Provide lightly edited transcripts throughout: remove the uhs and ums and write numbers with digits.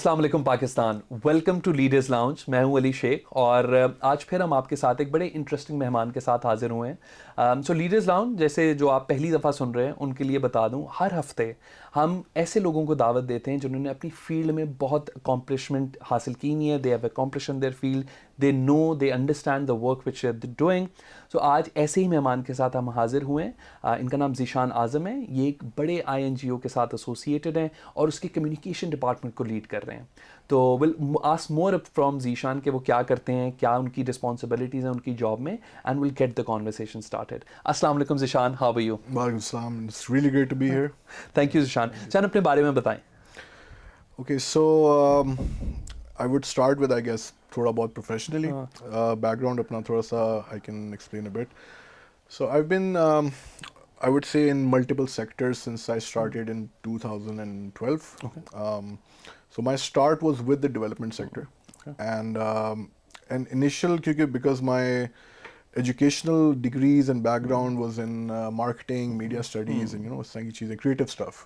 अस्सलाम वालेकुम Pakistan, welcome to leaders lounge. मैं हूं अली शेख और आज फिर हम आपके साथ एक बड़े इंटरेस्टिंग मेहमान के साथ हाजिर हुए हैं। सो लीडर्स लाउंज जैसे जो आप पहली दफ़ा सुन रहे हैं उनके लिए बता दूं, हर हफ्ते हम ऐसे लोगों को दावत देते हैं जिन्होंने अपनी फील्ड में बहुत अकॉम्प्लिशमेंट हासिल की नहीं है, they have accomplish in their field, they know, they understand the work which they doing. So आज ऐसे ही मेहमान के साथ हम हाजिर हुए हैं। इनका नाम ज़ीशान आज़म है। ये एक बड़े INGO के साथ एसोसिएटेड हैं और उसके कम्युनिकेशन डिपार्टमेंट को लीड कर रहे हैं। तो will ask more from Zeeshan कि वो क्या करते हैं, क्या उनकी रिस्पॉन्सिबिलिटीज़ हैं उनकी जॉब में, and will get the conversation started. अस्सलाम वालेकुम Zeeshan, how are you? Walaikum salam. It's really great to be here. Thank you Zeeshan. Zeeshan अपने बारे में बताएं। Okay, so I would start with, I guess, thoda bahut professionally. Background apna thoda sa I can explain a bit. So I've been, I would say, in multiple sectors since I started in 2012. Okay. So my start was with the development sector, and initial because my educational degrees and background was in marketing, media studies, and us tarah ki cheezein, creative stuff.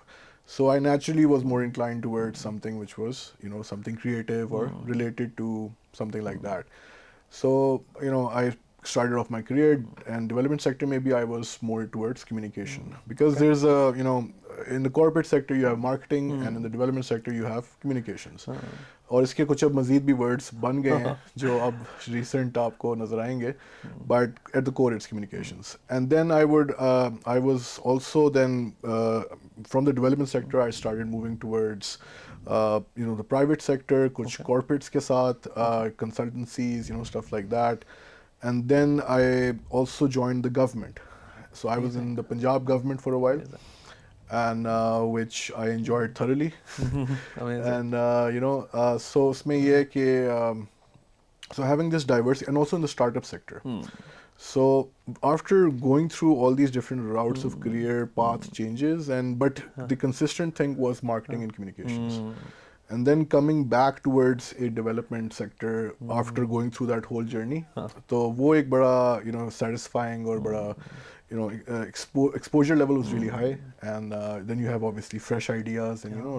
So I naturally was more inclined towards something which was something creative or related to something like that. So I started off my career and development sector. Maybe I was more towards communication because there's a in the corporate sector you have marketing and in the development sector you have communications. और इसके कुछ अब मज़ीद भी words बन गए हैं जो अब रिसेंट आपको नज़र आएंगे, but at the core it's communications. And then I was also then from the development sector I started moving towards the private sector, कुछ corporates के साथ, consultancies, stuff like that. And then I also joined the government. So I was in the Punjab government for a while. And which I enjoyed thoroughly. Amazing. And so उसमें ये है कि so having this diversity and also in the startup sector. So after going through all these different routes of career path changes, but the consistent thing was marketing and communications. And then coming back towards a development sector after going through that whole journey, तो वो एक बड़ा satisfying और बड़ा exposure level was really high, and then you have obviously fresh ideas and a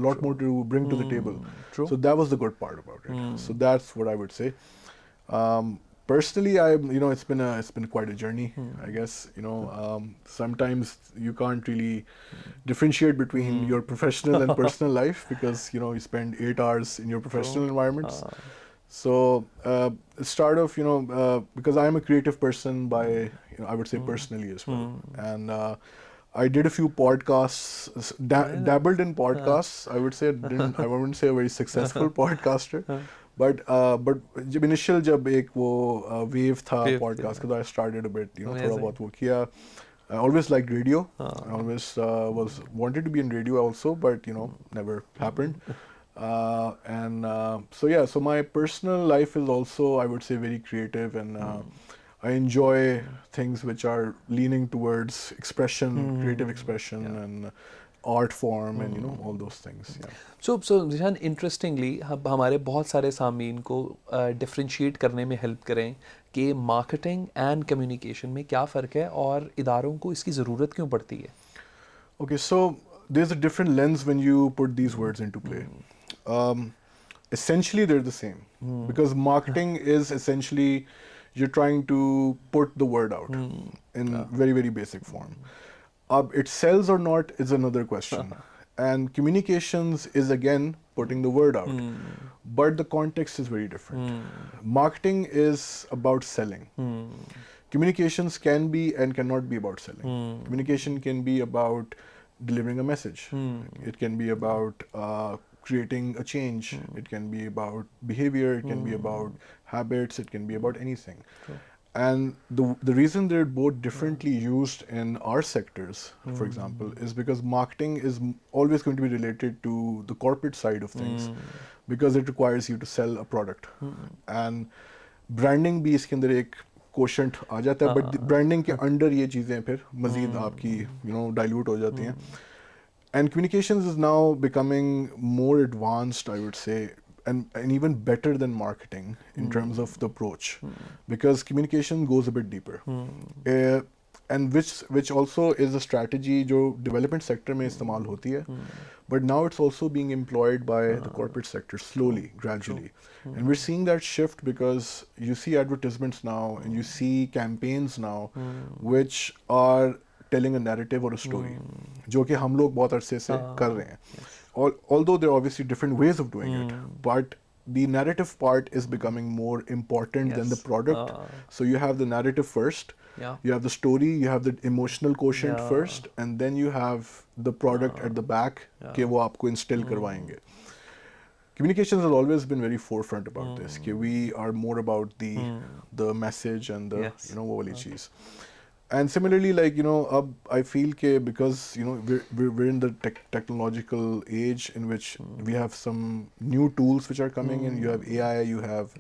lot more to bring to the table. True. So that was the good part about it. So that's what I would say. Personally, it's been quite a journey. I guess sometimes you can't really differentiate between your professional and personal life because you spend 8 hours in your professional environments. So it started off, because I am a creative person by, I would say personally as well. And I did a few podcasts, dabbled in podcasts. I would say I wouldn't say a very successful podcaster, but जब एक वो wave था podcast का, I started a bit, थोड़ा बहुत वो किया. I always liked radio. I always was wanted to be in radio also, but never happened. So my personal life is also, I would say, very creative, and I enjoy things which are leaning towards expression, creative expression, and art form, and all those things. So Zeeshan, interestingly, हमारे बहुत सारे सामीन को differentiate करने में help करें कि marketing and communication में क्या फ़र्क है और इदारों को इसकी ज़रूरत क्यों पड़ती है? Okay, so there's a different lens when you put these words into play. Essentially they're the same, because marketing is essentially you're trying to put the word out in very, very basic form. It sells or not is another question. And communications is again putting the word out, but the context is very different. Marketing is about selling. Communications can be and cannot be about selling. Communication can be about delivering a message. It can be about creating a change. It can be about behavior. It can be about habits. It can be about anything. And the reason they're both differently used in our sectors, for example, is because marketing is always going to be related to the corporate side of things, because it requires you to sell a product. And branding भी इसके अंदर एक quotient आ जाता है, but branding के अंदर ये चीज़ें फिर मज़ीद आपकी dilute हो जाती हैं. And communications is now becoming more advanced, I would say, and even better than marketing in terms of the approach, because communication goes a bit deeper. and which also is a strategy जो development sector में इस्तेमाल होती है, but now it's also being employed by the corporate sector slowly, gradually, and we're seeing that shift because you see advertisements now and you see campaigns now which are telling a narrative or a story जो कि हम लोग बहुत अरसे से कर रहे हैं. Although there are obviously different ways of doing it, but the narrative part is becoming more important than the product. So you have the narrative first, you have the story, you have the emotional quotient first, and then you have the product at the back कि वो आपको instill करवाएंगे. Communications has always been very forefront about this कि we are more about the message and the वो वाली चीज़. And similarly, like, I feel ke because, we're in the technological age in which we have some new tools which are coming in. You have AI, you have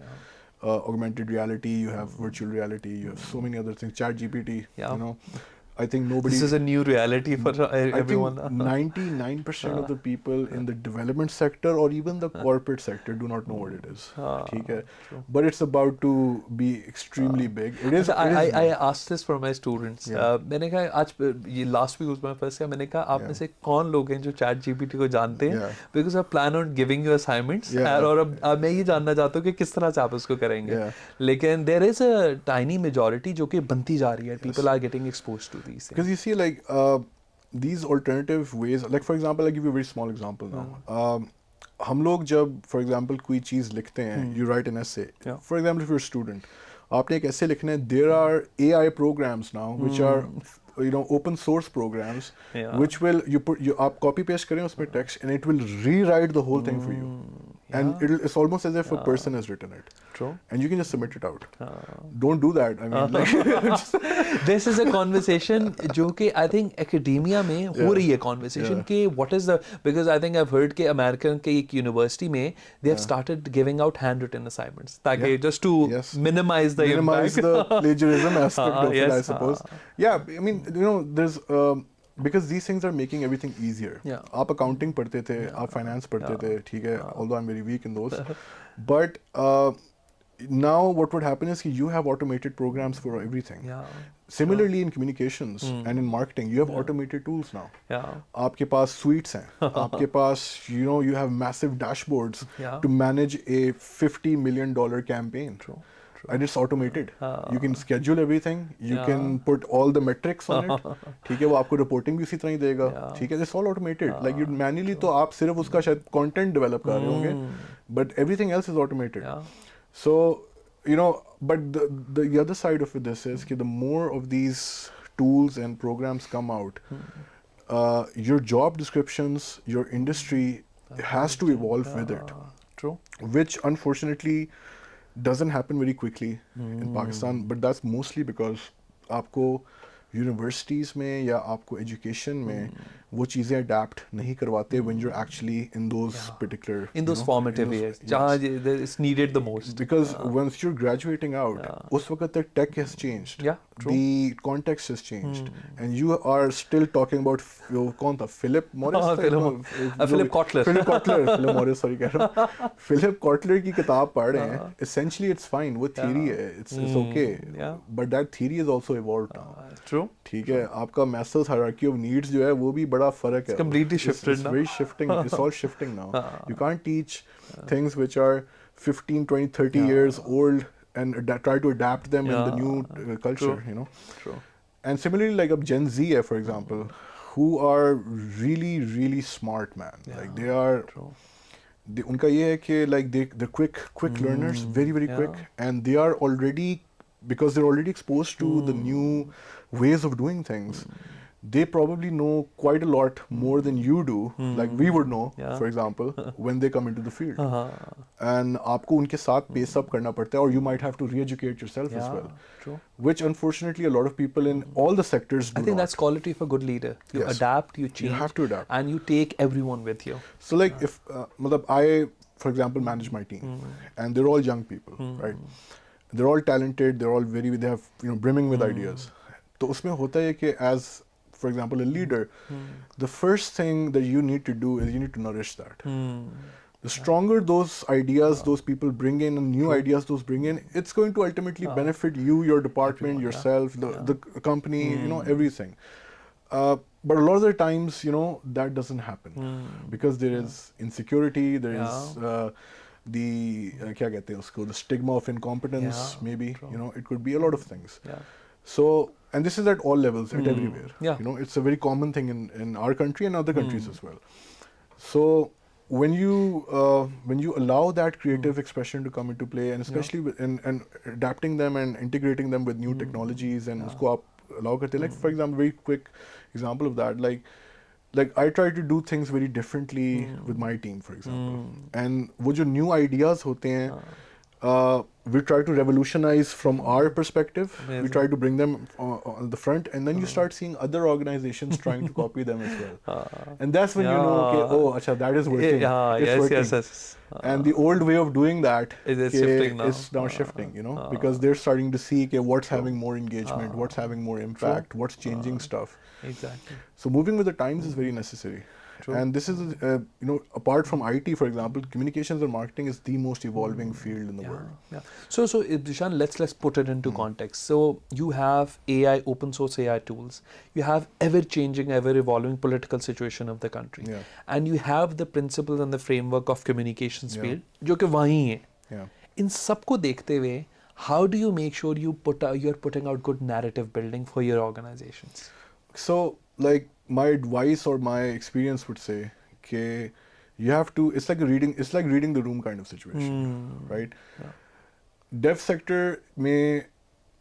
augmented reality, you have virtual reality, you have so many other things, ChatGPT, I think nobody... This is a new reality for everyone. I think 99% of the people in the development sector or even the corporate sector do not know what it is. ठीक है? But it's about to be extremely big. It is. I asked this for my students. मैंने कहा आज ये last week उसमें फंस गया. मैंने कहा आप में से कौन लोग हैं जो ChatGPT को जानते हैं? Because I plan on giving you assignments. और अब मैं ये जानना चाहता हूँ कि किस तरह से आप उसको करेंगे. लेकिन there is a tiny majority जो कि बनती जा रही है. People are getting exposed to these things. Because you see, like, these alternative ways, like for example, I'll give you a very small example now. हम लोग जब, for example, कोई चीज़ लिखते हैं, you write an essay. For example, if you're a student, आपने एक essay लिखना है, there are AI programs now which are, open source programs, which will आप copy paste करें उसमें text and it will rewrite the whole thing for you. And it's almost as if a person has written it. True. And you can just submit it out. Don't do that. I mean, like, this is a conversation जो कि I think academia में हो रही है conversation कि what is the, because I think I've heard कि American के एक university में they have started giving out handwritten assignments ताकि just to minimize the impact. the plagiarism aspect of it, I suppose. Yeah, I mean, there's because these things are making everything easier. आप accounting पढ़ते थे, आप finance पढ़ते थे, ठीक है, although I'm very weak in those. But now what would happen is you have automated programs for everything. Similarly in communications and in marketing, you have automated tools now. आपके पास suites हैं, आपके पास, you have massive dashboards to manage a $50 million campaign. And it's automated. You can schedule everything. You can put all the metrics on it. ठीक है, वो आपको reporting भी उसी तरह ही देगा. ठीक है, it's all automated. Like you manually तो आप सिर्फ उसका शायद content develop कर रहे होंगे, but everything else is automated. So, but the other side of this is that the more of these tools and programs come out, your job descriptions, your industry has to evolve with it. True. Which unfortunately doesn't happen very quickly in Pakistan, but that's mostly because आपको universities में या आपको education में वो चीज़ें adapt नहीं करवाते when you're actually in those particular those formative years जहाँ it's needed the most. Because once you're graduating out, उस वक्त तक tech has changed, the context has changed, and you are still talking about कौन था, Philip Morris, Philip Kotler, Philip Morris, sorry कह रहा हूँ, Philip Kotler की किताब पढ़ रहे हैं. Essentially it's fine, वो theory है, it's okay, but that theory is also evolved now. True. ठीक है, आपका Maslow's hierarchy of needs जो है वो भी बड़ा फर्क है. It's completely shifted now. It's very shifting. It's all shifting now. You can't teach things which are 15, 20, 30 years old and try to adapt them in the new culture. True. True. And similarly, like Gen Z, for example, who are really, really smart, man. Like they are. उनका ये है कि like they're quick learners, very, very quick, and they are already, because they're already exposed to the new ways of doing things. They probably know quite a lot more than you do, like we would know, for example, when they come into the field. And आपको उनके साथ pace up करना पड़ता है, or you might have to re-educate yourself as well. True. Which unfortunately a lot of people in all the sectors do. I think not. that's quality of a good leader. You adapt, you change. You have to adapt. And you take everyone with you. So like if, I, for example, manage my team, and they're all young people, right? They're all talented, they have, brimming with ideas. तो उसमें होता है कि as, for example, a leader, the first thing that you need to do is you need to nourish that. The stronger those ideas those people bring in, and new ideas those bring in, it's going to ultimately benefit you, your department, Everyone, yourself, the company, everything. But a lot of the times, that doesn't happen because there is insecurity, there is the क्या कहते हैं उसको, the stigma of incompetence, maybe, it could be a lot of things. So, and this is at all levels, at everywhere. It's a very common thing in our country and other countries as well. So when you allow that creative expression to come into play, and especially and adapting them and integrating them with new technologies, and usko aap allow karte, like for example, very quick example of that, like I try to do things very differently with my team, for example, and wo jo new ideas hote hain, we try to revolutionize from our perspective. Amazing. We try to bring them on the front, and then you start seeing other organizations trying to copy them as well. And that's when you know, okay, oh, acha, that is working. It's working. Yes. And the old way of doing that Is shifting now. is now shifting, because they're starting to see, okay, what's having more engagement, what's having more impact, what's changing stuff. Exactly. So moving with the times is very necessary. And this is, apart from IT, for example, communications and marketing is the most evolving field in the world. So Zeeshan, let's put it into context. So you have AI, open source AI tools. You have ever-changing, ever-evolving political situation of the country. And you have the principles and the framework of communications field, जो कि वहीं है. इन सबको देखते हुए, how do you make sure you're putting out good narrative building for your organizations? So, like, my advice or my experience would say, okay, you have to, it's like reading the room kind of situation, right? Dev sector may,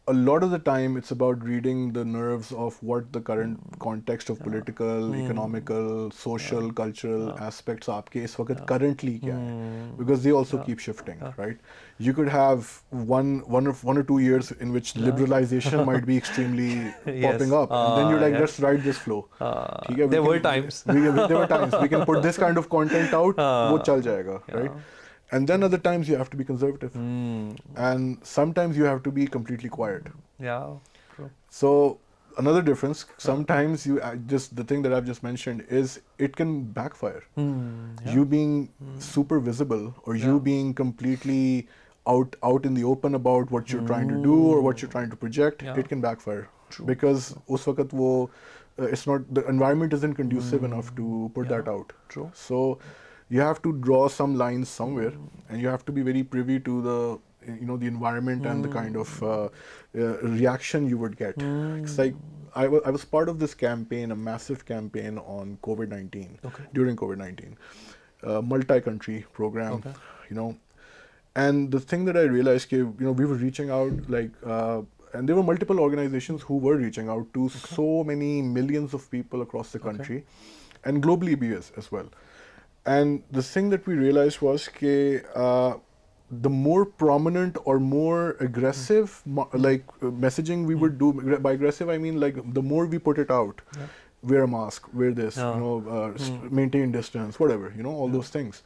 a lot of the time, it's about reading the nerves of what the current context of political, economical, social, cultural aspects aapke is waqt currently kya hai, because they also keep shifting, right? You could have one or 2 years in which liberalization might be extremely popping up, and then you're like, let's ride this flow. There were times. There were times we can put this kind of content out, wo chal jayega, right? And then other times you have to be conservative, and sometimes you have to be completely quiet. True. So another difference, sometimes you just, the thing that I've just mentioned is it can backfire. You being super visible, or you being completely out in the open about what you're trying to do or what you're trying to project, it can backfire. True. Because us waqt wo, it's not, the environment isn't conducive enough to put that out. True. So you have to draw some lines somewhere, and you have to be very privy to the the environment and the kind of reaction you would get. It's like I was part of this campaign, a massive campaign on COVID-19, during COVID-19, multi-country program, and the thing that I realized, we were reaching out, like, and there were multiple organizations who were reaching out to so many millions of people across the country, and globally as well. And the thing that we realized was that the more prominent or more aggressive messaging we would do, by aggressive I mean like the more we put it out, wear a mask, wear this, maintain distance, whatever, all those things,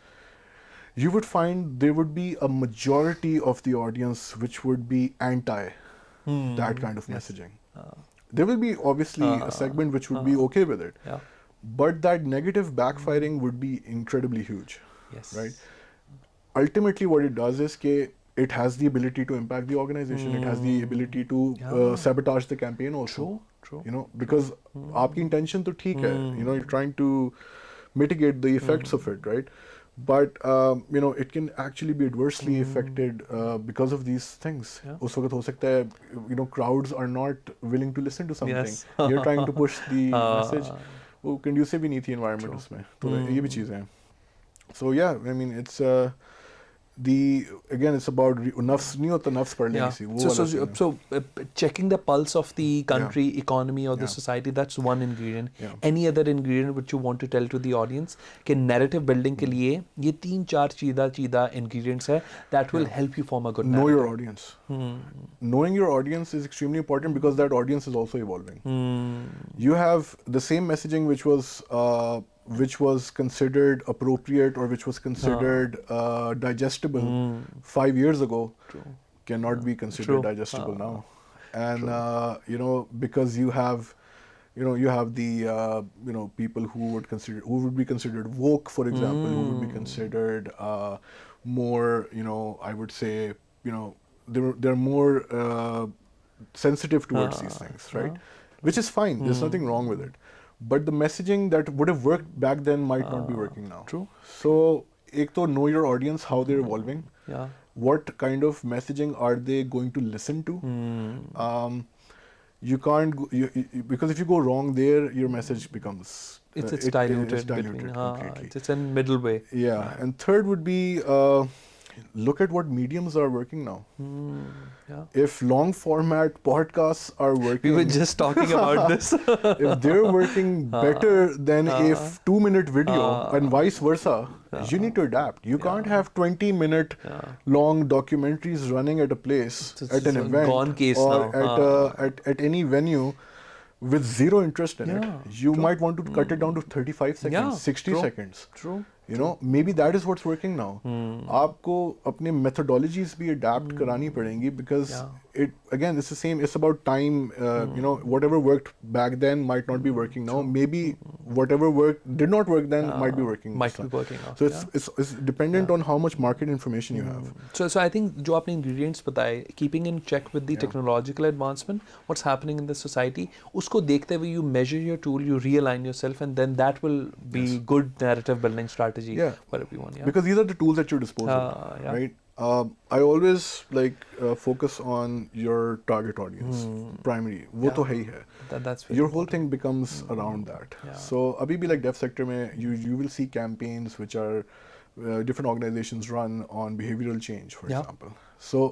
you would find there would be a majority of the audience which would be anti that kind of messaging. There will be obviously a segment which would be okay with it. But that negative backfiring would be incredibly huge, right? Ultimately, what it does is that it has the ability to impact the organization. It has the ability to sabotage the campaign also. True. Because आपकी intention तो ठीक है. You're trying to mitigate the effects of it, right? But it can actually be adversely affected because of these things. उस वक्त हो सकता है, crowds are not willing to listen to something. You're trying to push the message. वो conducive भी नहीं थी environment उसमें, तो ये भी चीज़ें हैं. So yeah, I mean it's again it's about nafs नहीं होता, nafs पढ़ लेने से वो वाला scene है. So checking the pulse of the country, economy or the society, that's one ingredient. Any other ingredient which you want to tell to the audience कि narrative building के लिए ये 3-4 चीज़ा ingredients है that will help you form a good narrative. Know your audience. Knowing your audience is extremely important because that audience is also evolving. You have the same messaging which was considered appropriate or which was considered digestible 5 years ago cannot be considered digestible now. And because you have you have the people who would be considered woke, for example, who would be considered more, I would say, they're more sensitive towards these things, right? Which is fine. There's nothing wrong with it. But the messaging that would have worked back then might not be working now. True. So, ek to know your audience, how they're evolving. Yeah. What kind of messaging are they going to listen to? You can't because if you go wrong there, your message becomes it's diluted between, completely. it's in middle way. Yeah. And third would be look at what mediums are working now. Yeah. If long format podcasts are working, We were just talking about this. if they're working better than a 2-minute video and vice versa, you need to adapt. You can't have 20-minute long documentaries running at a place, It's at an a event, gone case or now. at any venue with zero interest in it. You might want to cut it down to 35 seconds, Yeah, 60 true. seconds. True. Maybe that is what's working now. आपको अपने methodologies भी adapt करानी पड़ेंगी, because it's the same. It's about time. Whatever worked back then might not be working now. Maybe whatever did not work then might be working. Might be working now. So it's dependent on how much market information you have. So I think जो आपने ingredients बताए, keeping in check with the technological advancement, what's happening in the society, उसको देखते हुए you measure your tool, you realign yourself, and then that will be good narrative building strategy for everyone. Yeah. Because these are the tools at your disposal, right? I always focus on your target audience, primary. वो तो है ही है. That's Your whole thing becomes around that. So अभी भी like dev sector में you will see campaigns which are different organizations run on behavioral change, for example. So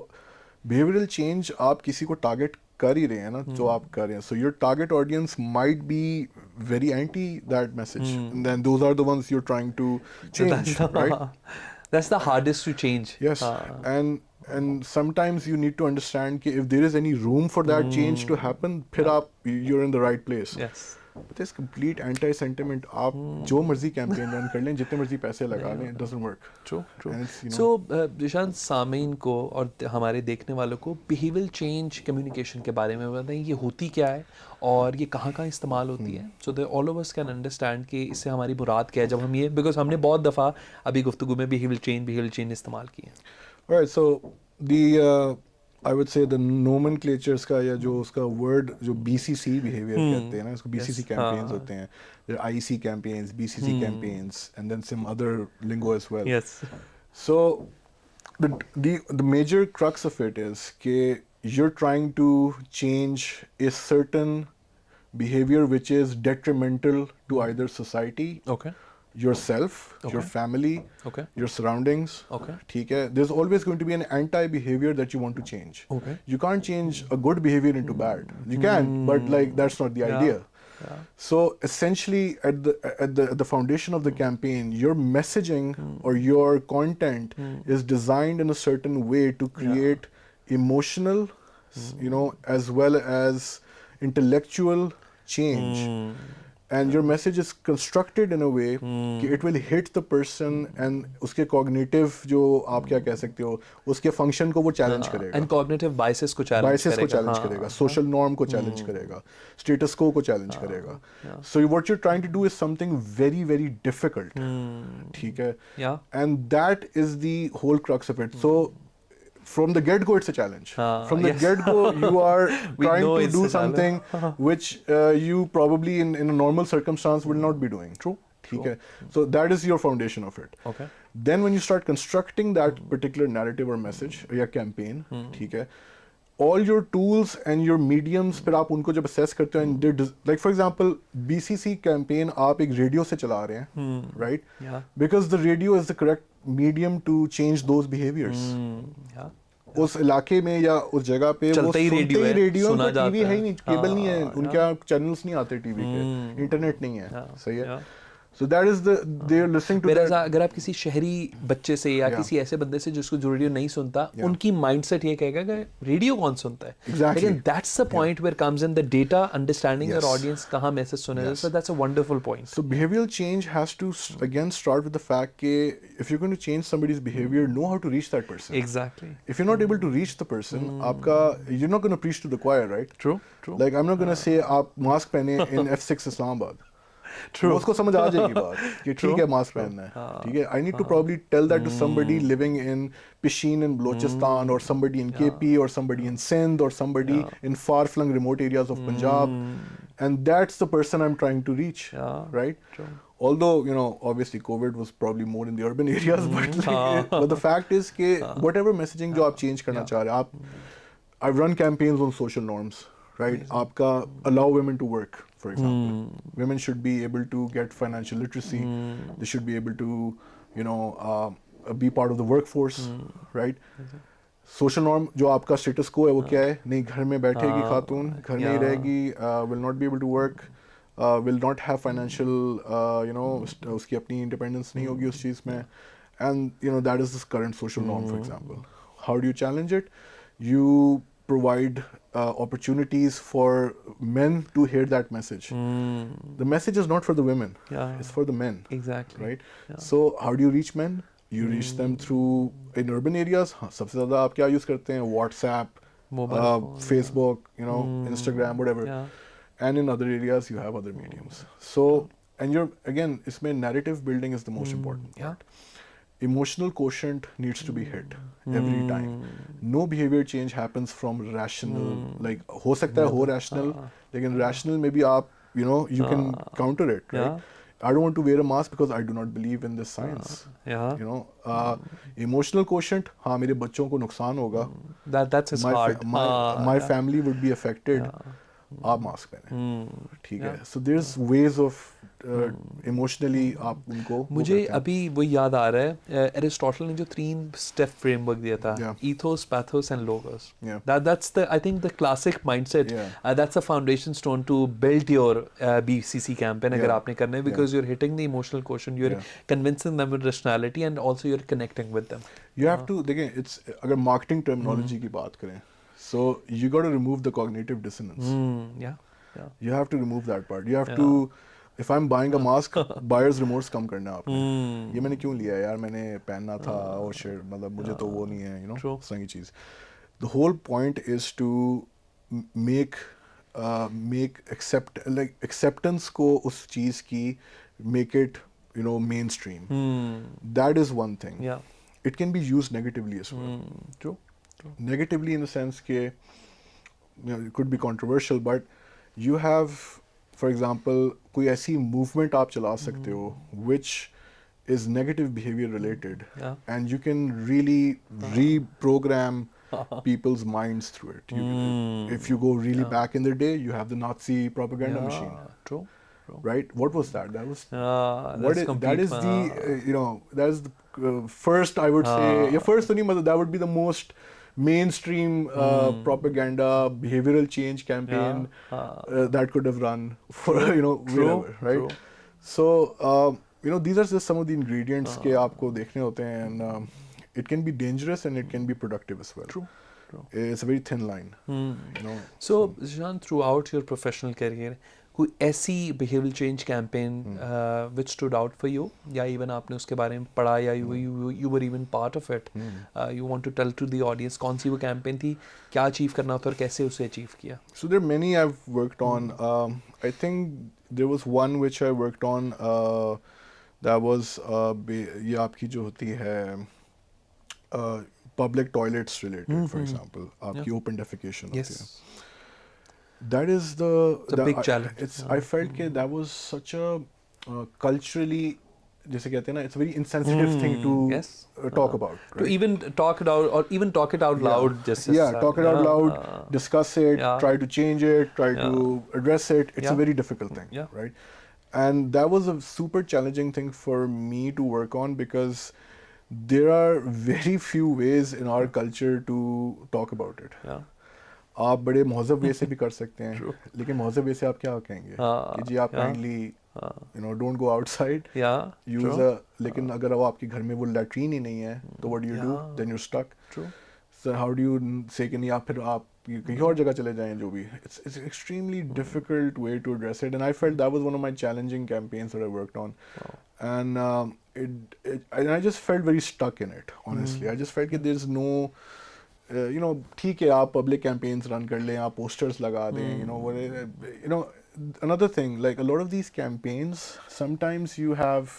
behavioral change आप किसी को target कर ही रहे हैं ना, जो आप कर रहे हैं. So your target audience might be very anti that message, and then those are the ones you're trying to change, right? That's the hardest to change. Yes, and sometimes you need to understand कि if there is any room for that change to happen, फिर you're in the right place. Yes. But this complete anti-sentiment, आप जो मर्जी campaign run कर लें, जितने मर्जी पैसे लगा लें, it doesn't work. True. And it's, So, Zeeshan, सामीन को और हमारे देखने वालों को behavioral change communication के बारे में बताएं, ये होती क्या है और ये कहाँ इस्तेमाल होती है, so that all of us can understand कि इससे हमारी मुराद क्या है जब हम ये, because हमने बहुत दफ़ा अभी गुफ्तगू में behavioral change इस्तेमाल किए हैं. Alright, so the I would say the nomenclatures का या जो उसका word जो BCC behavior कहते हैं ना, इसको BCC campaigns होते हैं. There are IC campaigns, BCC campaigns, and then some other lingo as well. Yes. So the major crux of it is कि you're trying to change a certain behavior which is detrimental to either society, yourself, your family, your surroundings. ठीक है? There's always going to be an anti-behavior that you want to change. You can't change a good behavior into bad. You can, but that's not the idea. So essentially, at the foundation of the campaign, your messaging or your content is designed in a certain way to create emotional, as well as intellectual change. And your message is constructed in a way कि it will hit the person and उसके cognitive जो आप क्या कह सकते हो, उसके function को वो challenge करेगा. And cognitive biases को challenge करेगा. Social norm को challenge करेगा. Status quo को challenge करेगा. So what you're trying to do is something very, very difficult. ठीक है? Yeah. And that is the whole crux of it. So from the get-go, it's a challenge. From the get-go, you are trying to do something which you probably in a normal circumstance would not be doing. True. Okay. So that is your foundation of it. Then when you start constructing that particular narrative or message or your campaign, okay, all your tools and your mediums, फिर आप उनको जब assess करते हो, like for example, BCC campaign आप एक radio से चला रहे हैं, right? Yeah. Because the radio is the correct medium to change those behaviors. Yeah. उस इलाके में या उस जगह पे वो सुनते ही रेडियो, उनका टीवी है ही नहीं, केबल नहीं है, उनके चैनल्स नहीं आते टीवी के, इंटरनेट नहीं है, सही है. So that is they are listening to Whereas that. अगर आप किसी शहरी बच्चे से या Yeah. किसी ऐसे बंदे से जिसको जो रेडियो नहीं सुनता, Yeah. उनकी माइंडसेट ये कहेगा कि रेडियो कौन सुनता है. Exactly. लेकिन that's the point where comes in the data understanding your Yes. audience कहाँ मैसेज सुने. Yes. So that's a wonderful point. So behavioral change has to again start with the fact that if you're going to change somebody's behavior, know how to reach that person. Exactly. If you're not able to reach the person, you're not going to preach to the choir, right? True. True. Like I'm not going to say आप mask पहने in F6 Islamabad. True. उसको समझ आ जाएगी बात कि ठीक है mask पहनना है, ठीक है. I need to probably tell that to somebody living in Pishin in Balochistan, or somebody in KP, or somebody in Sindh, or somebody in far-flung remote areas of Punjab, and that's the person I'm trying to reach, right? True. Although, you know, obviously COVID was probably more in the urban areas, but the fact is कि whatever messaging जो आप change करना चाह रहे हैं, आप I've run campaigns on social norms, right? आपका allow women to work, for example. Women should be able to get financial literacy. They should be able to, you know, be part of the workforce, right? Social norm जो आपका status quo है वो क्या है? नहीं, घर में बैठेगी खातून, घर में ही रहेगी, will not be able to work, will not have financial, you know, उसकी अपनी independence नहीं होगी उस चीज़ में, and you know that is this current social norm, for example. How do you challenge it? You provide opportunities for men to hear that message. The message is not for the women, it's for the men. Exactly. Right? So how do you reach men? You reach them through, in urban areas, सबसे ज़्यादा आप क्या use करते हैं? WhatsApp, Facebook, you know, Instagram, whatever. And in other areas you have other mediums. So, and you're, again, इसमें narrative building is the most important part. Emotional quotient needs to be hit every time. No behavior change happens from rational, like हो सकता है हो rational, लेकिन rational maybe आप, you know, you can counter it, right? I don't want to wear a mask because I do not believe in this science. You know, emotional quotient, हाँ मेरे बच्चों को नुकसान होगा. That's his heart. My family would be affected. आप mask पहने, ठीक है. So there's ways of emotionally आप उनको. मुझे अभी वो याद आ रहा है, एरिस्टोटल ने जो 3 स्टेप फ्रेमवर्क दिया था, ethos, pathos and logos. That's the, I think, the classic mindset. That's a foundation stone to build your BCC campaign अगर आपने करना है, because you're hitting the emotional quotient, you're convincing them with rationality, and also you're connecting with them. You have to, देखिए, it's अगर marketing terminology की बात करें, so you got to remove the cognitive dissonance. You have to remove that part. You have to, if I'm buying a mask, buyer's remorse कम करना है आपने. ये मैंने क्यों लिया यार, मैंने पहनना था, oh shit, मतलब मुझे तो वो नहीं है, you know, इस तरह की चीज़. The whole point is to make acceptance को उस चीज़ की, make it, you know, mainstream. That is one thing. It can be used negatively as well. True. Negatively in the sense that, you know, it could be controversial, but you have, for example, कोई ऐसी movement आप चला सकते हो which is negative behavior related, and you can really reprogram people's minds through it. If you go really back in the day, you have the Nazi propaganda machine. True. Right? What was that? That was that is the you know, that is the first, I would say, first नहीं, मतलब that would be the most mainstream propaganda behavioral change campaign that could have run for, you know, wherever, right? So you know, these are just some of the ingredients के आपको देखने होते हैं, and it can be dangerous and it can be productive as well. True. It's a very thin line. You know. So Zeeshan, throughout your professional career, कोई ऐसी behavioral change campaign which stood out for you, या even आपने उसके बारे में पढ़ा, या you were even part of it, you want to tell to the audience कौन सी वो campaign थी, क्या achieve करना था और कैसे उसे achieve किया? So there are many I've worked on. I think there was one which I worked on, that was ये आपकी जो होती है public toilets related, for example, आपकी open defecation होती है. That is it's a big challenge. I felt that that was such a culturally, जैसे कहते हैं ना, it's a very insensitive thing to talk about. Right? To even talk it out, or even talk it out loud. Just talk it out loud, discuss it, try to change it, try to address it. It's a very difficult thing, right? And that was a super challenging thing for me to work on, because there are very few ways in our culture to talk about it. आप बड़े महज़ब वे से भी कर सकते हैं, लेकिन महज़ब वे से आप क्या कहेंगे कि जी आप kindly You know, don't go outside. Yeah. Use True. लेकिन अगर वो आपके घर में वो लैट्रीन ही नहीं है तो what do you do? Yeah. Then you're stuck. True. So how do you say कि नहीं आप फिर आप कहीं और जगह चले जाएं जो भी. It's an extremely difficult way to address it, and I felt that was one of my challenging campaigns that I worked on. Wow. And and I just felt very stuck in it, honestly. I just felt that there's no you know, ठीक है आप public campaigns run कर लें, आप posters लगा दें, you know, you know, another thing, like a lot of these campaigns, sometimes you have,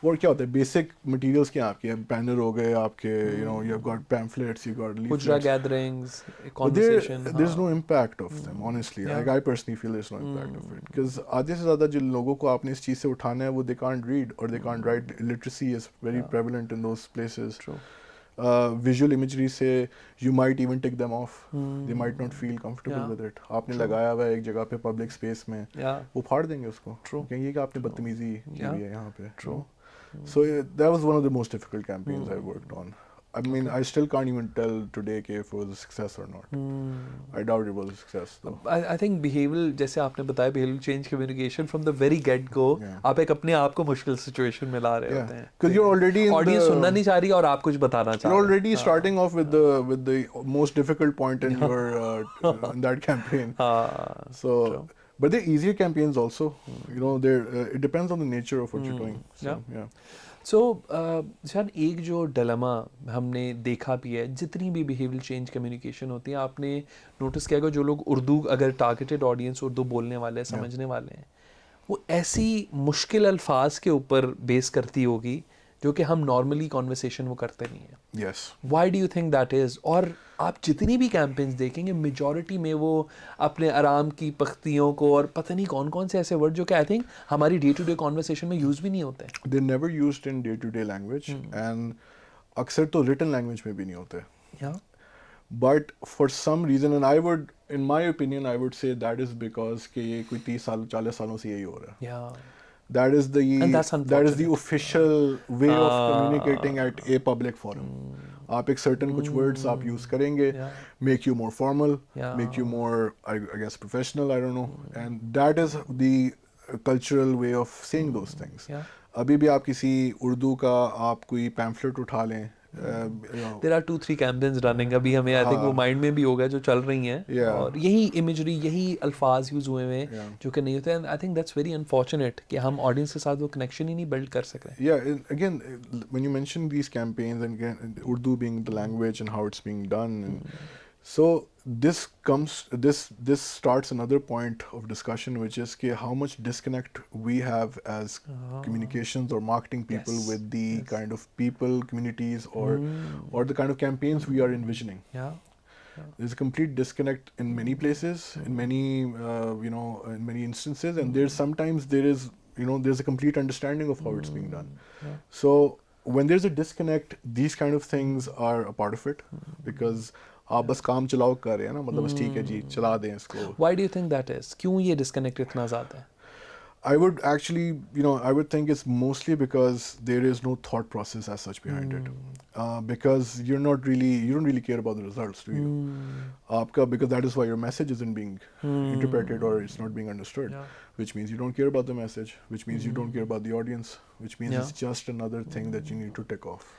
और क्या होता है, basic materials क्या आपके, banner हो गए आपके, you know, you've got pamphlets, you've got leaflets. Hujra gatherings, But conversation. there's no impact of them, honestly. Yeah. Like I personally feel there's no impact of it, because आधे से ज़्यादा जिन लोगों को आपने इस चीज़ से उठाना है वो they can't read or they can't write. Illiteracy is very prevalent in those places. True. Visual imagery से you might even tick them off. They might not feel comfortable Yeah. with it. आपने लगाया हुआ है एक जगह पे public space में, Yeah. वो फाड़ देंगे उसको. True. कहेंगे कि आपने बदतमीजी की Yeah. हुई है यहाँ पे. True. So that was one of the most difficult campaigns I worked on. I mean, I still can't even tell today if it was a success or not. I doubt it was a success though. I think behavioral, जैसे आपने बताया, behavioral change communication from the very get go, Yeah. आप एक अपने आप को मुश्किल situation में ला रहे Yeah, होते हैं. because you're already in Audience the, सुनना नहीं चाह रही और आप कुछ बताना चाह you're रहे हैं. already starting off with the most difficult point in your in that campaign. हाँ. So, True. but there are easier campaigns also. You know, there it depends on the nature of what you're doing. So, yeah. सो शायद एक जो dilemma हमने देखा भी है, जितनी भी बिहेवियरल चेंज कम्युनिकेशन होती है, आपने नोटिस किया होगा जो लोग उर्दू, अगर टारगेटेड ऑडियंस उर्दू बोलने वाले हैं, समझने वाले हैं, वो ऐसी मुश्किल अल्फाज के ऊपर बेस करती होगी जो कि हम नॉर्मली कॉन्वर्सेशन वो करते नहीं हैं. Yes. Why do you think that is? और आप जितनी भी कैंपेन्स देखेंगे मेजॉरिटी में वो अपने आराम की पख्तियों को और पता नहीं कौन कौन से ऐसे वर्ड जो कि आई थिंक हमारी डे टू डे कॉन्वर्सेशन में यूज़ भी नहीं होते हैं. They're never used in day-to-day language, and अक्सर तो written language में भी नहीं होते. या But for some reason, and I would, in my opinion, I would say that is because कि ये कोई 30 साल 40 सालों से यही हो रहा है. या That is And that's the unfortunate. official way of communicating at a public forum. आप एक certain कुछ words आप use करेंगे, Yeah. make you more formal, Yeah. make you more, I guess, professional. I don't know, and that is the cultural way of saying those things. Yeah. अभी भी आप किसी उर्दू का आप कोई pamphlet उठा लें, you know, there are 2-3 campaigns running अभी, हमें आई थिंक वो माइंड में भी होगा जो चल रही हैं. Yeah. और यही इमेजरी, यही अल्फाज यूज़ हुए हैं Yeah. जो कि नहीं होते हैं. I think that's very unfortunate कि हम ऑडियंस के साथ वो कनेक्शन ही नहीं बिल्ड कर सक रहे. Yeah, again, when you mention these campaigns and again, Urdu being the language and how it's being done, and so this starts another point of discussion, which is how much disconnect we have as communications or marketing people Yes, with the kind of people, communities, or the kind of campaigns we are envisioning. Yeah. There's a complete disconnect in many places, in many you know, in many instances, and there's a complete understanding of how it's being done. So when there's a disconnect, these kind of things are a part of it, because आप बस काम चलाओ कर रहे हैं ना, मतलब बस ठीक है जी चला दें इसको. Why do you think that is? क्यों ये डिस्कनेक्ट इतना ज़्यादा है? I would actually, you know, I would think it's mostly because there is no thought process as such behind it. Because you don't really care about the results, do you? Because that is why your message isn't being interpreted or it's not being understood. Yeah. Which means you don't care about the message, which means you don't care about the audience, which means Yeah. it's just another thing that you need to tick off.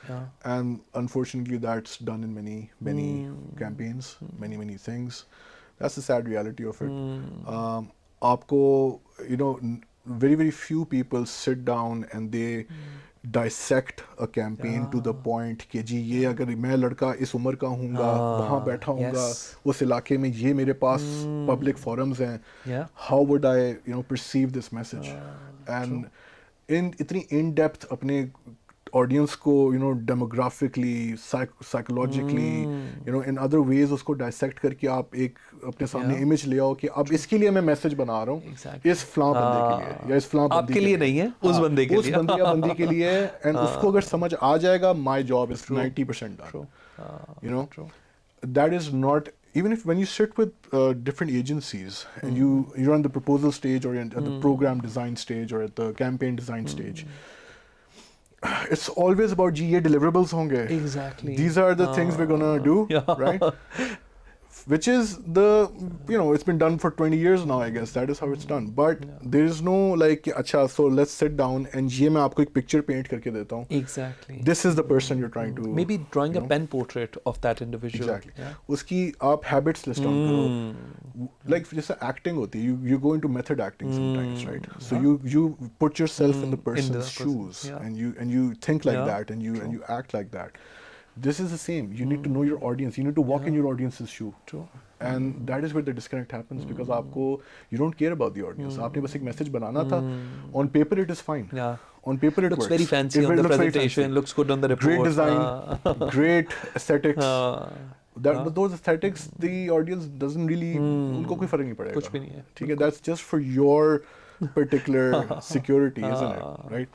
Yeah. And unfortunately, that's done in many campaigns, many things. That's the sad reality of it. Aapko, you know, very few people sit down and they dissect a campaign to the point कि जी ये अगर मैं लड़का इस उम्र का हूँगा, वहाँ बैठा हूँगा, उस इलाके में ये मेरे पास public forums हैं, Yeah. how would I, you know, perceive this message? And इतनी in depth अपने audience को, you know, demographically, psychologically, you know, in other ways उसको dissect करके आप एक अपने सामने image ले आओ कि अब इसके लिए मैं message बना रहा हूँ, Exactly. इस फलां बंदे के लिए या इस फलां बंदी आपके लिए नहीं है, उस बंदे के लिए. उस बंदे या बंदी के लिए है, and उसको अगर समझ आ जाएगा, my job is 90% done. True. You know, True. that is not, even if when you sit with different agencies and you're on the proposal stage or at the program design stage or at the campaign design stage, it's always about जी ये deliverables होंगे. Exactly. These are the things we're gonna do, Yeah. right? which is the, it's been done for 20 years now, I guess. That is how it's done. But there is no like, acha, so let's sit down and ये मैं आपको एक picture paint करके देता हूँ. Exactly. This is the person you're trying to. Maybe drawing a pen portrait of that individual. Exactly. Yeah. उसकी आप habits list down करो. Like जैसे acting होती है, you go into method acting sometimes, right? So you put yourself in the person's shoes, and you think like that, and you act like that. This is the same. You need to know your audience. You need to walk in your audience's shoe. True. And that is where the disconnect happens, because you don't care about the audience. आपने बस एक message बनाना था. On paper it is fine. Yeah. On paper it looks works. very fancy on the presentation. Looks good on the report. Great design, great aesthetics. Those aesthetics, the audience doesn't really. उनको कोई फर्क नहीं पड़ेगा. कुछ भी नहीं है. ठीक है. That's just for your particular security, isn't it? Right?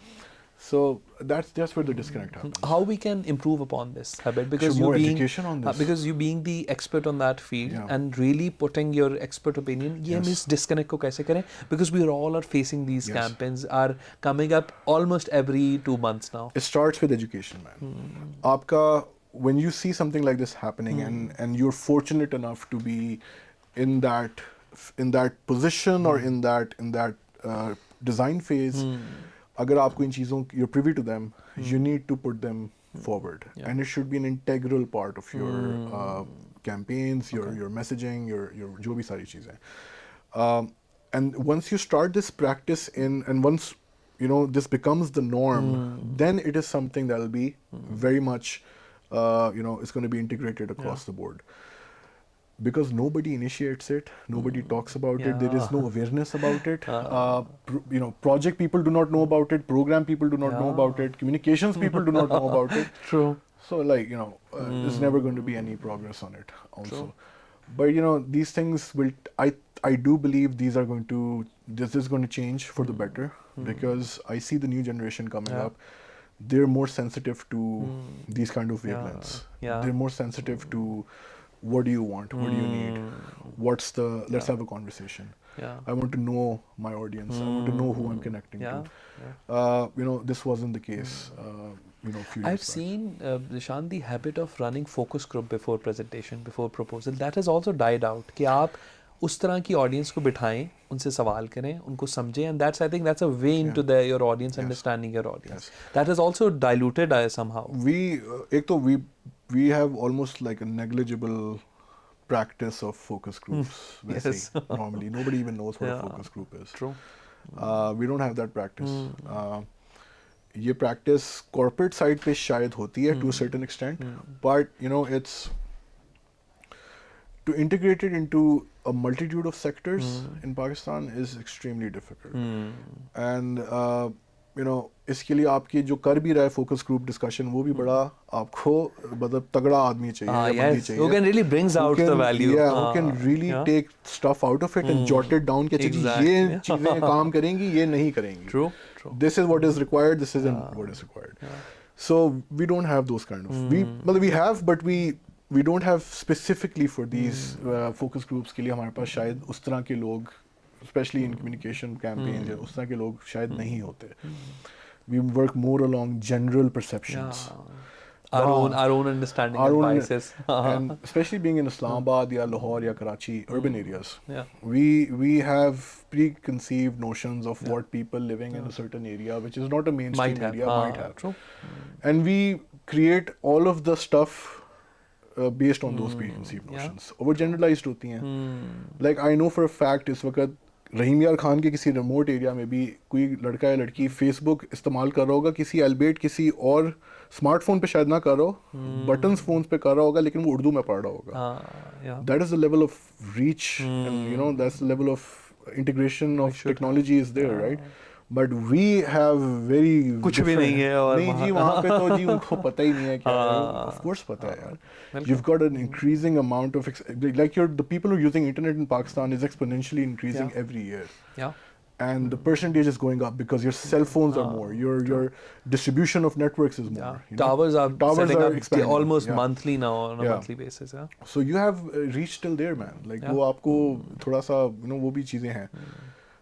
So that's just where the disconnect happens. How we can improve upon this habit, because more education on this. Because you being the expert on that field and really putting your expert opinion, ये हम इस disconnect को कैसे करें? Because we all are facing these campaigns are coming up almost every 2 months now. It starts with education, man. आपका when you see something like this happening and you're fortunate enough to be in that position or in that design phase. अगर आपको इन चीज़ों you're privy to them, you need to put them forward, and it should be an integral part of your campaigns, your messaging, your जो भी सारी चीज़ें. And once you start this practice and once this becomes the norm, then it is something that will be very much it's going to be integrated across the board. Because nobody initiates it, nobody talks about it, there is no awareness about it. Project people do not know about it, program people do not know about it, communications people do not know about it. True. So like, there's never going to be any progress on it also. True. But these things will, I do believe this is going to change for the better, because I see the new generation coming up. They're more sensitive to these kind of wavelengths. They're more sensitive to what do you want, what do you need, let's have a conversation. I want to know my audience, I want to know who I'm connecting to. This wasn't the case few years I've back. seen Zeeshan, the habit of running focus group before presentation, before proposal, that has also died out. कि आप उस तरह की audience को बिठाएं, उनसे सवाल करें, उनको समझें, and that's, I think that's a way into your audience, understanding your audience. That has also diluted somehow. We have almost like a negligible practice of focus groups. Yes. Normally, nobody even knows what a focus group is. True. We don't have that practice. ये practice corporate side पे शायद होती है to a certain extent, but it's to integrate it into a multitude of sectors in Pakistan is extremely difficult. And इसके लिए आपकी जो कर भी रहा है focus group discussion, वो भी बड़ा आपको मतलब तगड़ा आदमी चाहिए, बंदी चाहिए. Who can really brings out the value. Yeah, who can really take stuff out of it and jot it down कि ये चीजें काम करेंगी, ये नहीं करेंगी. True. This is what is required, this isn't what is required. So we don't have those kind of. We have, but we don't have specifically for these focus groups के लिए हमारे पास शायद उस तरह के लोग, especially in communication campaigns, उस तरह के लोग शायद नहीं होते. We work more along general perceptions. Our own understanding of biases. And especially being in Islamabad or Lahore or Karachi, urban areas, we have preconceived notions of what people living in a certain area, which is not a mainstream area, might have. True. And we create all of the stuff based on those preconceived notions. Overgeneralized होती हैं. Like I know for a fact इस वक्त रहीम यार खान के किसी remote area में भी कोई लड़का या लड़की फेसबुक इस्तेमाल कर रहा होगा, किसी अल्बेट किसी और स्मार्टफोन पे शायद ना कर रहा हो, बटन्स फोन्स पे कर रहा होगा, लेकिन वो उर्दू में पढ़ रहा होगा. That is the level of reach, and that's the level of integration of technology is there, right? But we have very कुछ भी नहीं है और नहीं जी वहाँ पे तो जी उनको पता ही नहीं है क्या है. Of course पता है यार. You've got an increasing amount of like the people who are using internet in Pakistan is exponentially increasing every year. And the percentage is going up because your cell phones are more, your distribution of networks is more. Towers are setting up expanding, almost monthly now on a monthly basis. So you have reach till there, man. Like वो आपको थोड़ा सा वो भी चीजें हैं.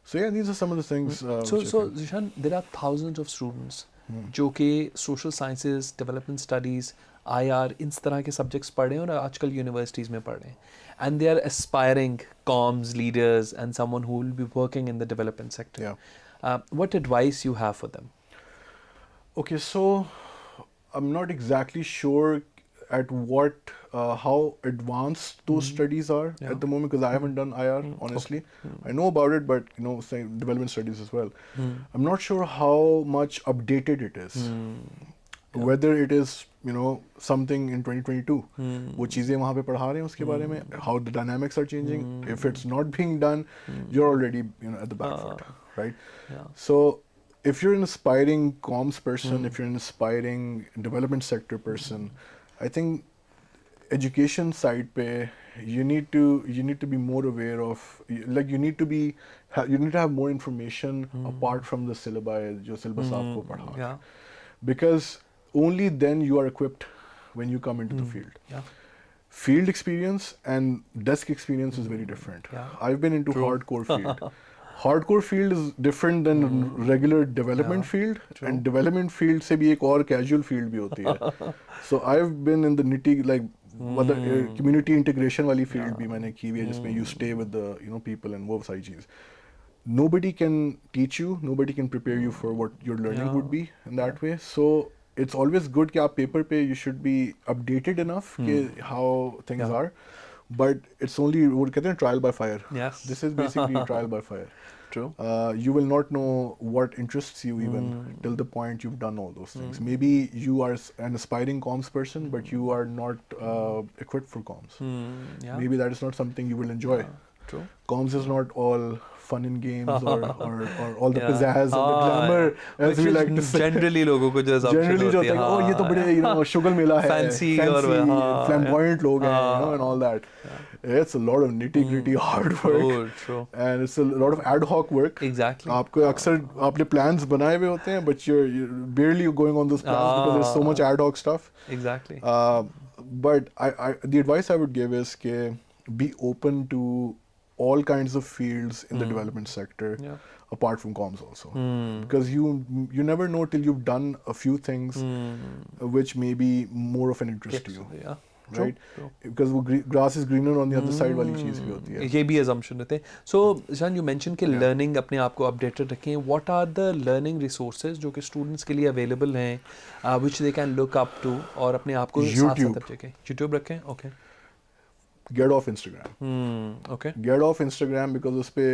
So yeah, these are some of the things. So Zeeshan, there are thousands of students जो कि social sciences, development studies, IR, इस तरह के सब्जेक्ट्स पढ़ रहे हैं और आजकल यूनिवर्सिटीज़ में पढ़ रहे हैं, and they are aspiring comms leaders and someone who will be working in the development sector. Yeah. What advice you have for them? Okay, so I'm not exactly sure at what how advanced those studies are Yeah. at the moment, because I haven't done IR honestly. I know about it, but say development studies as well. I'm not sure how much updated it is. Whether it is something in 2022, वो चीज़ें वहाँ पे पढ़ा रहे हैं उसके बारे में, how the dynamics are changing. If it's not being done, you're already at the back foot, right? Yeah. So if you're an aspiring comms person, if you're an aspiring development sector person, I think education side pe you need to be more aware of, like you need to have more information apart from the syllabi जो syllabus आपको पढ़ा रहा है. Because only then you are equipped when you come into the field. Yeah. Field experience and desk experience is very different. Yeah. I've been into hardcore field. Hardcore field is different than regular development field, and development field से भी एक और casual field भी होती है. So I've been in the nitty, like community integration वाली field भी मैंने की हुई है, जिसमें you stay with the people and वो सारी चीज़. Nobody can teach you, nobody can prepare you for what your learning would be in that way. So it's always good कि आप paper पे you should be updated enough कि how things are. But it's only वो कहते हैं trial by fire. Yes. This is basically trial by fire. True. You will not know what interests you even till the point you've done all those things. Maybe you are an aspiring comms person, but you are not equipped for comms. Yeah. Maybe that is not something you will enjoy. True. Comms is not all fun and games or all the pizzazz and the glamour, as we like to say. Generally लोगों को जो assumption Generally जो होती है, होता है, oh ये तो बड़े शुगल मेला है, fancy और flamboyant लोग हैं, and all that. It's a lot of nitty gritty hard work, true. and it's a lot of ad hoc work. Exactly. आपको अक्सर आपने plans बनाए हुए होते हैं, but you're barely going on those plans because there's so much ad hoc stuff. Exactly. But the advice I would give is कि be open to all kinds of fields in the development sector, apart from comms also, because you never know till you've done a few things which may be more of an interest to you. Yeah. Right? Because grass is greener on the other side वाली चीज़ भी होती है. ये भी assumption रहते हैं. So Zeeshan, you mentioned कि learning अपने आप को updated रखें. What are the learning resources जो कि students के लिए available हैं, which they can look up to और अपने आप को YouTube. साथ रखें? YouTube रखें. Okay. Get off Instagram. Okay. Get off Instagram because उस पे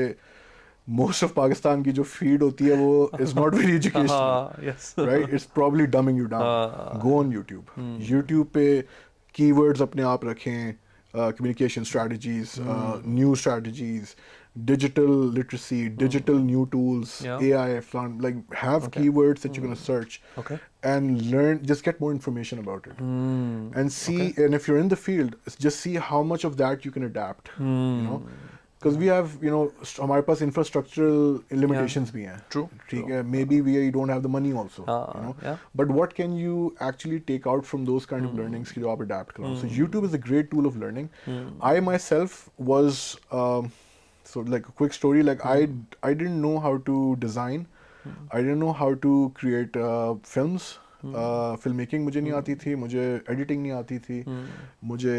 most of Pakistan की जो feed होती है वो is not very educational. Yes. Right? It's probably dumbing you down. Go on YouTube. YouTube पे keywords अपने आप रखें, communication strategies, new strategies, digital literacy, digital new tools, AI, like have keywords that you're going to search and learn, just get more information about it. And see, and if you're in the field, just see how much of that you can adapt, because we have, हमारे पास infrastructural limitations भी हैं. True. ठीक है, maybe we don't have the money also, but what can you actually take out from those kind of learnings कि जो आप adapt करो? So YouTube is a great tool of learning. I myself was, so like a quick story, like I didn't know how to design, I didn't know how to create films. Filmmaking मुझे नहीं आती थी, मुझे editing नहीं आती थी, मुझे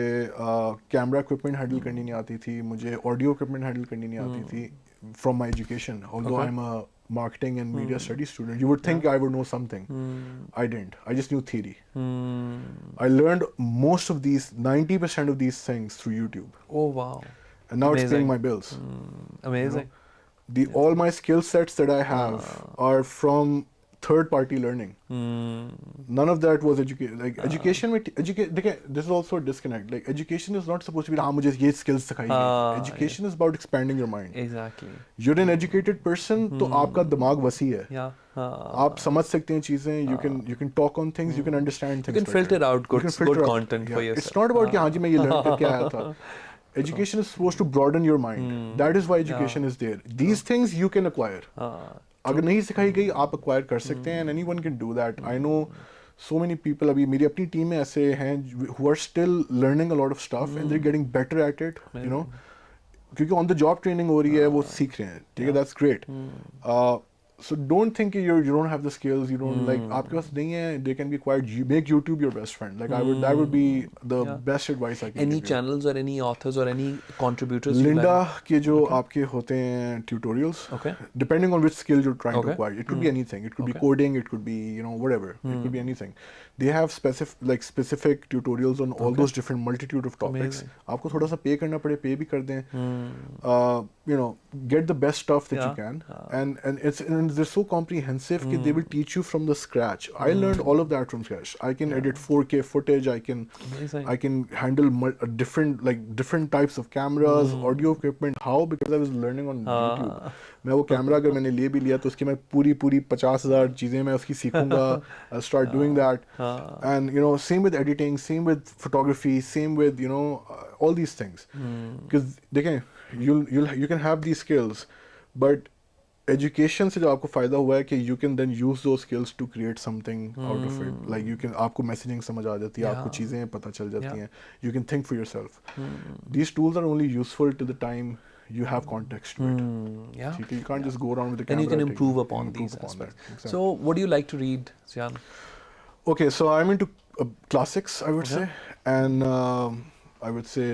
camera equipment handle करनी नहीं आती थी, मुझे ऑडियो इक्विपमेंट हैंडल करनी नहीं आती थी. From my education, although I am a marketing and media studies student, you would think I would know something. I didn't. I just knew theory. I learned most of these, 90% of these things through YouTube. Oh wow. And now it's paying my bills. Amazing. All my skill sets that I have are from third party learning. None of that was education. Like education में this is also a disconnect. Like education is not supposed to be मुझे ये skills सिखाई गई. Education is about expanding your mind. Exactly. You're an educated person, तो आपका दिमाग वसी है. Yeah. आप समझ सकते हैं चीजें. You can talk on things. You can understand things. You can filter out good content for yourself. It's not about कि हाँ जी मैं ये learn करके आया था. Education is supposed to broaden your mind. That is why education is there. These things you can acquire. अगर नहीं सिखाई गई आप acquire कर सकते हैं, and anyone can do that. I know so many people, अभी मेरी अपनी टीम में ऐसे हैं who are still learning a lot of stuff and they're getting better at it, क्योंकि on the job training हो रही है, वो सीख रहे हैं, ठीक है, that's great. So don't think you don't have the skills. You don't like. आपके पास नहीं है. They can be quiet. You make YouTube your best friend. Like that would be the Yeah. best advice I can Any give you. channels or any authors or any contributors you Linda like? के जो Okay. आपके होते हैं tutorials, Okay. depending on which skill you're trying to Okay. acquire, it could be anything. It could be Okay. coding, it could be whatever. It could be anything. They have specific tutorials on all those different multitude of topics. Amazing. आपको थोड़ा सा pay करना पड़े, pay भी कर दें. Get the best stuff that you Yeah. can, and they're so comprehensive that they will teach you from the scratch. I learned all of that from scratch. I can edit 4K footage. Amazing. I can handle different types of cameras, audio equipment. How? Because I was learning on YouTube. मैं वो camera अगर मैंने ले भी लिया तो उसकी मैं पूरी 50,000 चीज़ें मैं उसकी सीखूंगा. I'll start doing that. And same with editing, same with photography, same with all these things. Because you can have these skills, but education से जो आपको फायदा हुआ है कि you can then use those skills to create something out of it. Like आपको messaging समझ आ जाती है, आपको चीज़ें पता चल जाती हैं. You can think for yourself. These tools are only useful to the time you have context to it. Yeah. You can't just go around with the camera. And you can taking- improve upon improve these upon aspects. that. Exactly. So, what do you like to read, Zeeshan? Okay, so I'm into classics, I would say, and I would say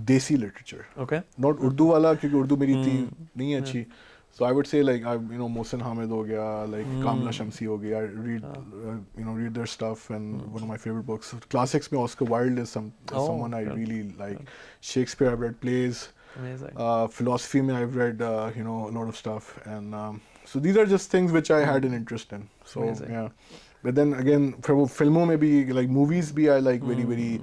desi literature. Okay. Not Urdu wala, क्योंकि Urdu मेरी थी नहीं है अच्छी. So I would say like Mohsin Hamid ho gaya, like Kamla Shamsi ho gaya. I read read their stuff, and one of my favorite books. Classics में Oscar Wilde is someone I really like. Shakespeare I've read plays. Amazing. Philosophy में I've read a lot of stuff, and so these are just things which I had an interest in. So Amazing. yeah, but then again filmon में भी like movies भी I like very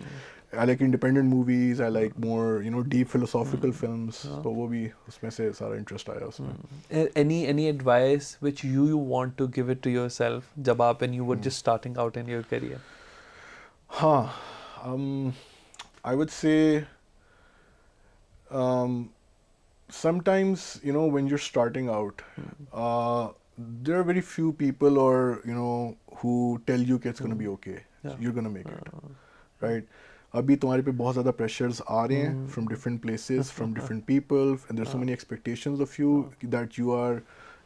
I like independent movies. I like more deep philosophical films. तो वो भी उसमें से सारा interest आया उसमें. Any advice which you want to give it to yourself जब आप when you were just starting out in your career? I would say sometimes when you're starting out, there are very few people who tell you that it's going to be okay. You're going to make it, right? अभी तुम्हारे पे बहुत ज़्यादा pressures आ रहे हैं from different places, from different people, and there's so many expectations of you that you are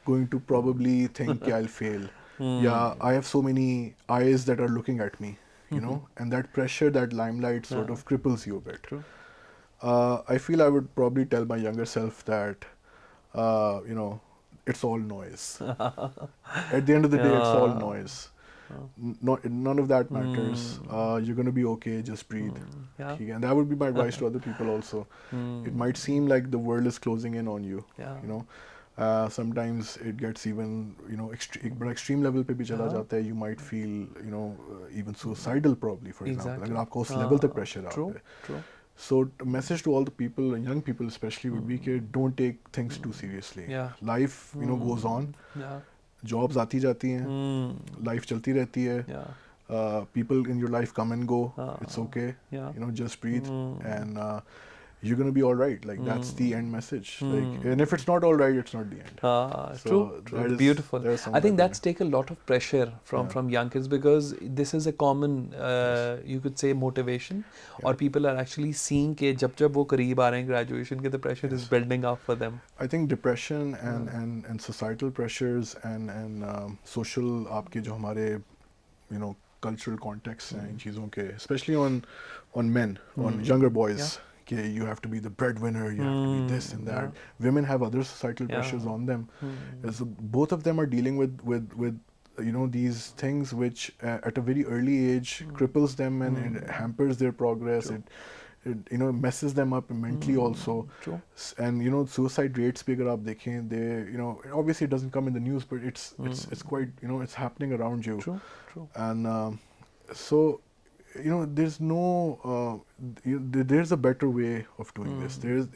going to probably think that I'll fail. Yeah, I have so many eyes that are looking at me, and that pressure, that limelight sort of cripples you a bit. True. I feel I would probably tell my younger self that, it's all noise. At the end of the day, it's all noise. None of that matters. You're going to be okay. Just breathe. Yeah. And that would be my advice to other people also. It might seem like the world is closing in on you. Yeah. Sometimes it gets even, एक बड़ा extreme level पे भी चला जाता है. You might feel, even suicidal probably, for example. Exactly. अगर आपको उस level तक pressure आता है. True. So a message to all the people, young people especially, would be that don't take things too seriously. Yeah. Life, goes on. Yeah. Jobs आती जाती हैं. Life चलती रहती है. Yeah. People in your life come and go. It's okay. Yeah. Just breathe, and you're gonna be all right. Like that's the end message. Like, and if it's not all right, it's not the end. So True. that is- Beautiful. there's some I think that that's take a lot of pressure from young kids because this is a common, you could say, motivation, or people are actually seeing कि जब वो करीब आ रहे हैं graduation के, the pressure is building up for them. I think depression and societal pressures and social आपके जो हमारे cultural contexts हैं इन चीज़ों के, especially on men, on younger boys. Okay, you have to be the breadwinner, you have to be this and that. Women have other societal pressures on them. So both of them are dealing with these things which at a very early age cripples them and it hampers their progress. It messes them up mentally also. True. And suicide rates bhi agar aap dekhein, they obviously it doesn't come in the news, but it's quite it's happening around you. True. And so there's no there's a better way of doing this. There's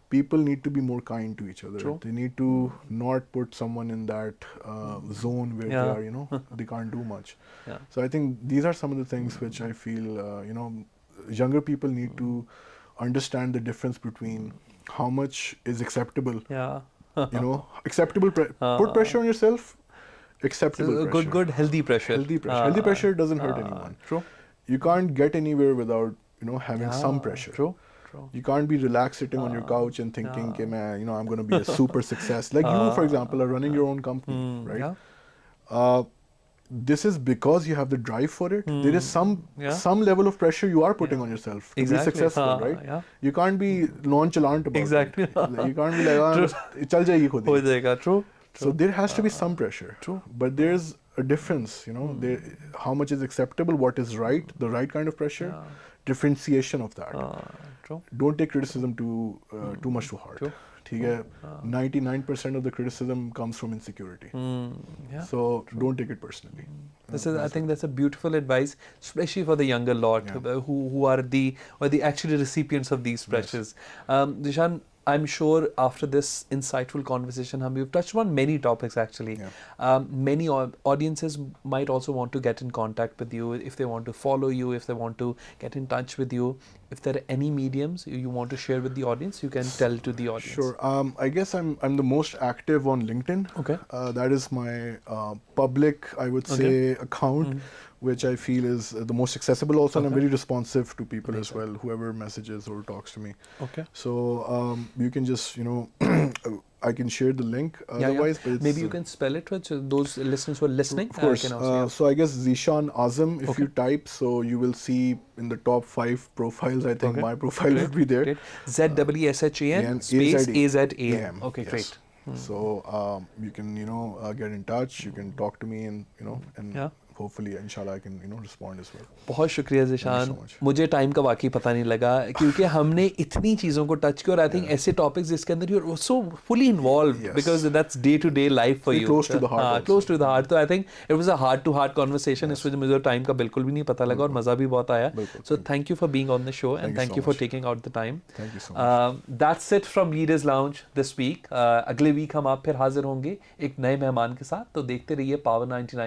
people need to be more kind to each other. True. They need to not put someone in that zone where they are they can't do much. So I think these are some of the things which I feel younger people need to understand the difference between how much is acceptable. Acceptable put pressure on yourself. Acceptable So pressure. good healthy pressure. Healthy pressure doesn't hurt anyone. True. You can't get anywhere without having some pressure. True. true. You can't be relaxed sitting on your couch and thinking, "Okay, man, you know, I'm going to be a super success." Like you, for example, are running your own company, right? Yeah. This is because you have the drive for it. There is some level of pressure you are putting on yourself to be Exactly. successful, right? Yeah. You can't be nonchalant about Exactly. it. You can't be like, True. "बस चल जाएगी खुद हो ही." जाएगा. True. So there has to be some pressure. True. But there's a difference, you know, how much is acceptable, what is right, the right kind of pressure, differentiation of that. True. Don't take criticism too much to heart. True. ठीक है, 99% of the criticism comes from insecurity. Yeah. So don't take it personally. I think that's a beautiful advice, especially for the younger lot who are the actually recipients of these pressures. Zeeshan, I'm sure after this insightful conversation, we've touched on many topics actually. Many audiences might also want to get in contact with you if they want to follow you, if they want to get in touch with you. If there are any mediums you want to share with the audience, you can tell to the audience. Sure. I guess I'm the most active on LinkedIn. Okay. That is my public, I would say, account, which I feel is the most accessible also, and I'm very responsive to people as well, whoever messages or talks to me. Okay. So you can just, you know, I can share the link otherwise. But it's, maybe you can spell it for those listeners who are listening. Of course. So I guess Zeeshan Azam, if you type, so you will see in the top 5 profiles, I think my profile would be there. Great. ZEESHAN space AZAM. Okay, yes. great. So you can, you know, get in touch. You can talk to me, and you know, and hopefully, inshallah, I can, you know, respond as well. बहुत शुक्रिया ज़ीशान. मुझे time का वाकई पता नहीं लगा क्योंकि हमने इतनी चीज़ों को टच किया और आई थिंक ऐसे टॉपिक्स जिसके अंदर you are so fully involved because that's day to day life for you. Close to the heart. Close to the heart. तो I think it was a heart to heart conversation. इस वजह मुझे time का बिल्कुल भी नहीं पता लगा और मज़ा भी बहुत आया. So thank you for being on the show and thank you for taking out the time. Thank you so much. That's it from leaders lounge this week. अगले वीक हम आप फिर हाजिर होंगे एक नए मेहमान के साथ. तो देखते रहिए पावर 99.